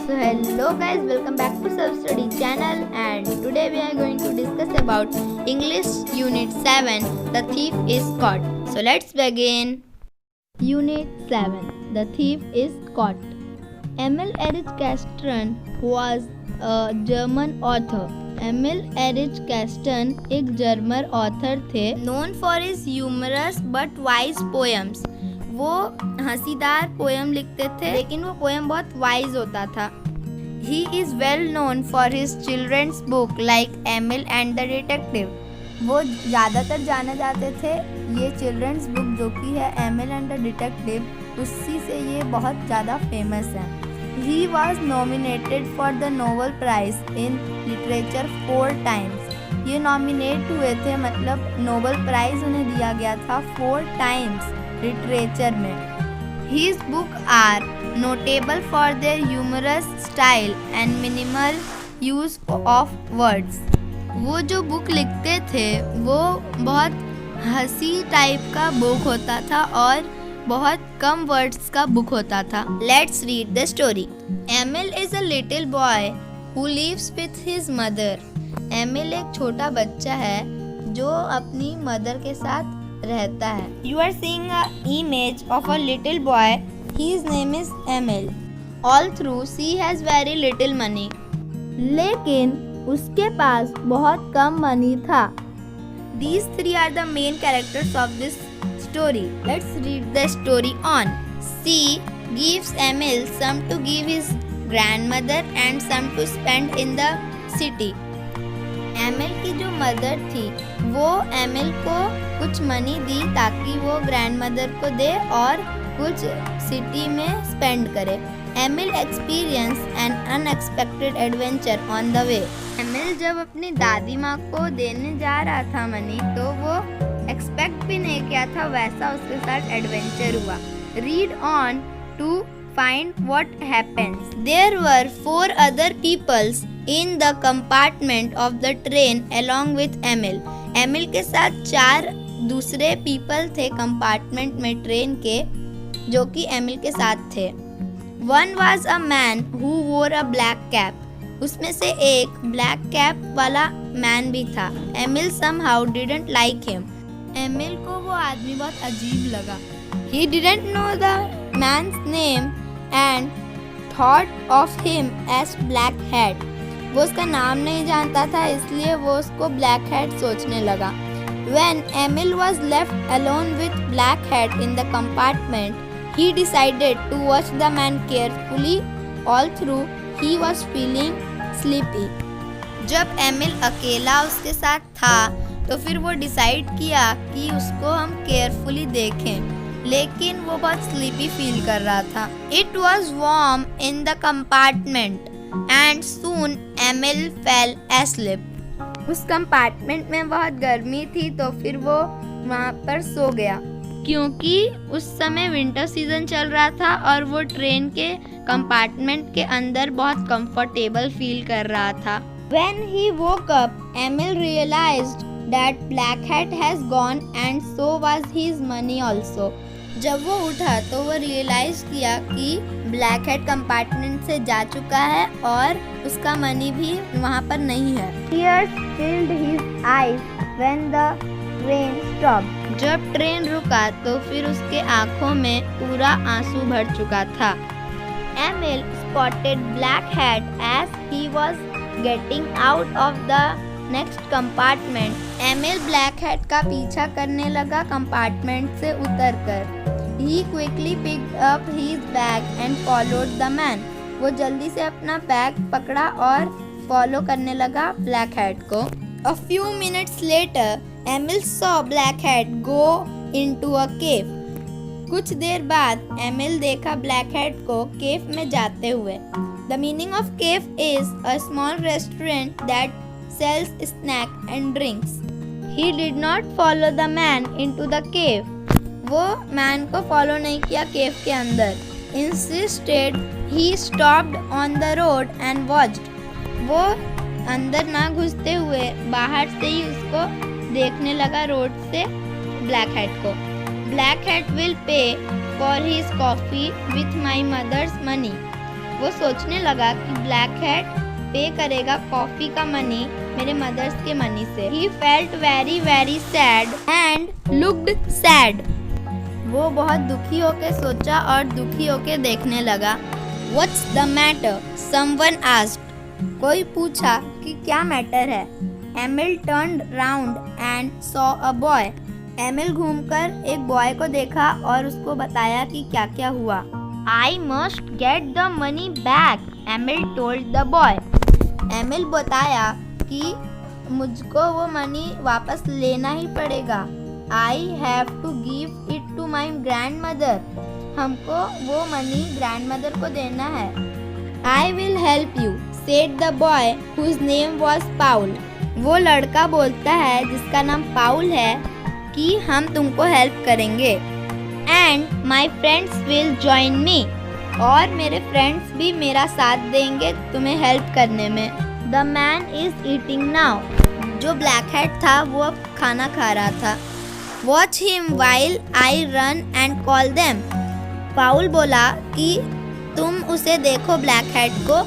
So hello guys, welcome back to Self Study channel, and today we are going to discuss about English Unit 7, The Thief is Caught. So let's begin. Unit 7, The Thief is Caught. Emil Erich Kästner was a German author. Emil Erich Kästner एक German author थे, known for his humorous but wise poems. वो हंसीदार poem लिखते थे, लेकिन वो poem बहुत wise होता था. He is well known for his children's book like Emil and the Detective. वो ज़्यादातर जाने जाते थे ये चिल्ड्रंस बुक जो कि है एमिल एंड द डिटेक्टिव, उसी से ये बहुत ज़्यादा फेमस है. He was nominated for the Nobel Prize in Literature 4 times. ये नॉमिनेट हुए थे, मतलब नोबेल प्राइज़ उन्हें दिया गया था 4 times लिटरेचर में. His books are notable for their humorous style and minimal use of words. वो जो बुक लिखते थे वो बहुत हंसी टाइप का बुक होता था और बहुत कम वर्ड्स का बुक होता था. Let's read the story. Emil is a little boy who lives with his mother. Emil एक छोटा बच्चा है जो अपनी मदर के साथ रहता है. You are seeing an image of a little boy. His name is Emil. All through she has very little money. लेकिन उसके पास बहुत कम मनी था. These three are the main characters of this story. Let's read the story on. She gives Emil some to give his grandmother and some to spend in the city. Emil की जो mother थी वो Emil को कुछ money दी ताकि वो grandmother को दे और कुछ सिटी में स्पेंड करे. Emil experience an unexpected adventure on the way. Emil जब अपनी दादी माँ को देने जा रहा था मनी, तो वो एक्सपेक्ट भी नहीं किया था वैसा उसके साथ एडवेंचर हुआ. Read on to find what happens. There were 4 other peoples in the compartment of the train along with Emil. Emil के साथ 4 दूसरे people थे कंपार्टमेंट में ट्रेन के, जो कि एमिल के साथ थे. One was a man who wore a black cap. उसमें से एक ब्लैक कैप वाला मैन भी था. Emil somehow didn't like him. Emil को वो आदमी बहुत अजीब लगा. He didn't know the man's name and thought of him as Blackhead. वो उसका नाम नहीं जानता था, इसलिए वो उसको Blackhead सोचने लगा. When Emil was left alone with Blackhead in the compartment, he decided to watch the man carefully. All through, he was feeling sleepy. जब एमिल अकेला उसके साथ था, तो फिर वो डिसाइड किया कि उसको हम केयरफुली देखें, लेकिन वो बहुत स्लीपी फील कर रहा था. It was warm in the compartment and soon Emil fell asleep. उस कंपार्टमेंट में बहुत गर्मी थी, तो फिर वो वहाँ पर सो गया, क्योंकि उस समय विंटर सीजन चल रहा था और वो ट्रेन के कंपार्टमेंट के अंदर बहुत कंफर्टेबल फील कर रहा था. When he woke up, Emil realized that Blackhead has gone and so was his money also. जब वो उठा तो वो रियलाइज किया कि ब्लैकहेड कंपार्टमेंट से जा चुका है और उसका मनी भी वहाँ पर नहीं है. Tears filled his eyes when the train stopped. जब ट्रेन रुका तो फिर उसके आँखों में पूरा आंसू भर चुका था. Emil spotted Blackhead as he was getting out of the next compartment. Emil blackhead का पीछा करने लगा कंपार्टमेंट से उतरकर. He quickly picked up his bag and followed the man. वो जल्दी से अपना बैग पकड़ा और फॉलो करने लगा ब्लैकहेड को. A few minutes later, Emil saw Blackhead go into a cave. कुछ देर बाद एमिल देखा ब्लैकहेड को केव में जाते हुए. The meaning of cave is a small restaurant that sells snacks and drinks. He did not follow the man into the cave. वो man को follow नहीं किया केव के अंदर. Instead, he stopped on the road and watched. वो अंदर ना घुसते हुए बाहर से ही उसको देखने लगा रोड से ब्लैकहेड को. Blackhead will pay for his coffee with my mother's money. वो सोचने लगा कि ब्लैक हैट पे करेगा कॉफी का मनी मेरे मदर्स के मनी से। He felt very very sad and looked sad. वो बहुत दुखी होके सोचा और दुखी होके देखने लगा। What's the matter? Someone asked. कोई पूछा कि क्या मैटर है। Emil turned round and saw a boy. Emil घूमकर एक बॉय को देखा और उसको बताया कि क्या क्या हुआ। I must get the money back, Emil told the boy. Emil बताया कि मुझको वो मनी वापस लेना ही पड़ेगा। I have to give it to my grandmother. हमको वो मनी ग्रैंडमदर को देना है। I will help you, said the boy whose name was Paul. वो लड़का बोलता है जिसका नाम पाउल है कि हम तुमको हेल्प करेंगे। And my friends will join me. और मेरे फ्रेंड्स भी मेरा साथ देंगे तुम्हें हेल्प करने में। The man is eating now. जो ब्लैक हैट था वो अब खाना खा रहा था। Watch him while I run and call them. पाउल बोला कि तुम उसे देखो ब्लैक हैट को,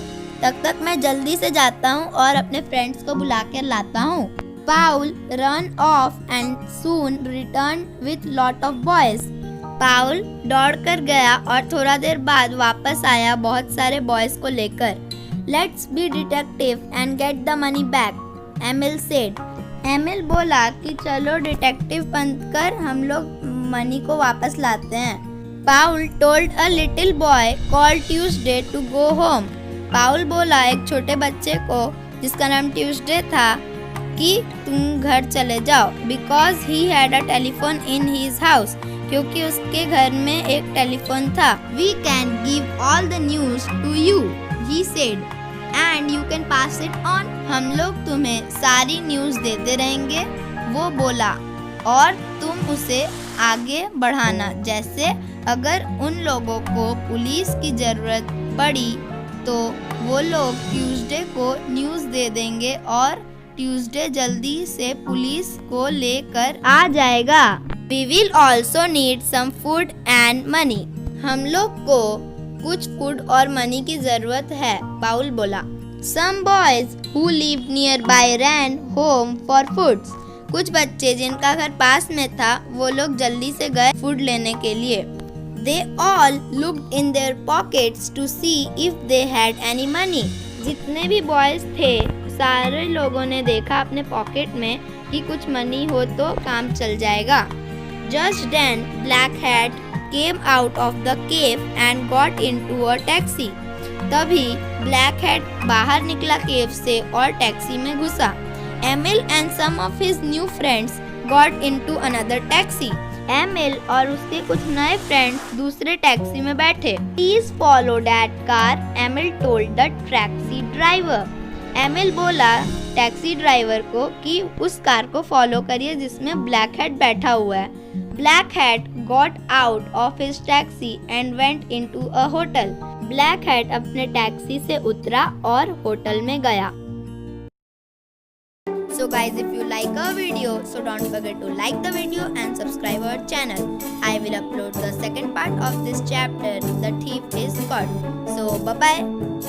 तक मैं जल्दी से जाता हूँ और अपने फ्रेंड्स को बुला कर लाता हूँ। पाउल run off and soon returned with lot of boys. पाउल दौड़ कर गया और थोड़ा देर बाद वापस आया बहुत सारे बॉयज को लेकर। Let's be detective and get the money back, Emil said. Emil बोला कि चलो डिटेक्टिव बनकर हम लोग मनी को वापस लाते हैं। पाउल told a little boy called Tuesday to go home. पाउल बोला एक छोटे बच्चे को जिसका नाम ट्यूसडे था कि तुम घर चले जाओ। Because he had a telephone in his house. क्योंकि उसके घर में एक टेलीफोन था। We can give all the news to you, he said, and you can pass it on. हम लोग तुम्हें सारी न्यूज़ देते रहेंगे, वो बोला, और तुम उसे आगे बढ़ाना। जैसे अगर उन लोगों को पुलिस की ज़रूरत पड़ी तो वो लोग ट्यूसडे को न्यूज़ दे देंगे और ट्यूसडे जल्दी से पुलिस को लेकर आ जाएगा। We will also need some food and money. हम लोग को कुछ फूड और मनी की जरूरत है, पाउल बोला। Some boys who lived nearby ran home for foods. कुछ बच्चे जिनका घर पास में था वो लोग जल्दी से गए फूड लेने के लिए। They all looked in their pockets to see if they had any money. जितने भी बॉयज थे सारे लोगों ने देखा अपने पॉकेट में कि कुछ मनी हो तो काम चल जाएगा। Just then, Black Hat came out of the cave and got into a taxi. तभी Black Hat बाहर निकला केव से और टैक्सी में घुसा। Emil and some of his new friends got into another taxi. Emil और उसके कुछ नए फ्रेंड्स दूसरे टैक्सी में बैठे। Please follow that car, Emil told the taxi driver. Emil बोला टैक्सी ड्राइवर को कि उस कार को फॉलो करिए जिसमें ब्लैक हैट बैठा हुआ है। Black Hat got out of his taxi and went into a hotel. Black Hat अपने टैक्सी से उतरा और होटल में गया। So guys, if you like our video, so don't forget to like the video and subscribe our channel. I will upload the second part of this chapter, The Thief is Caught. So bye bye.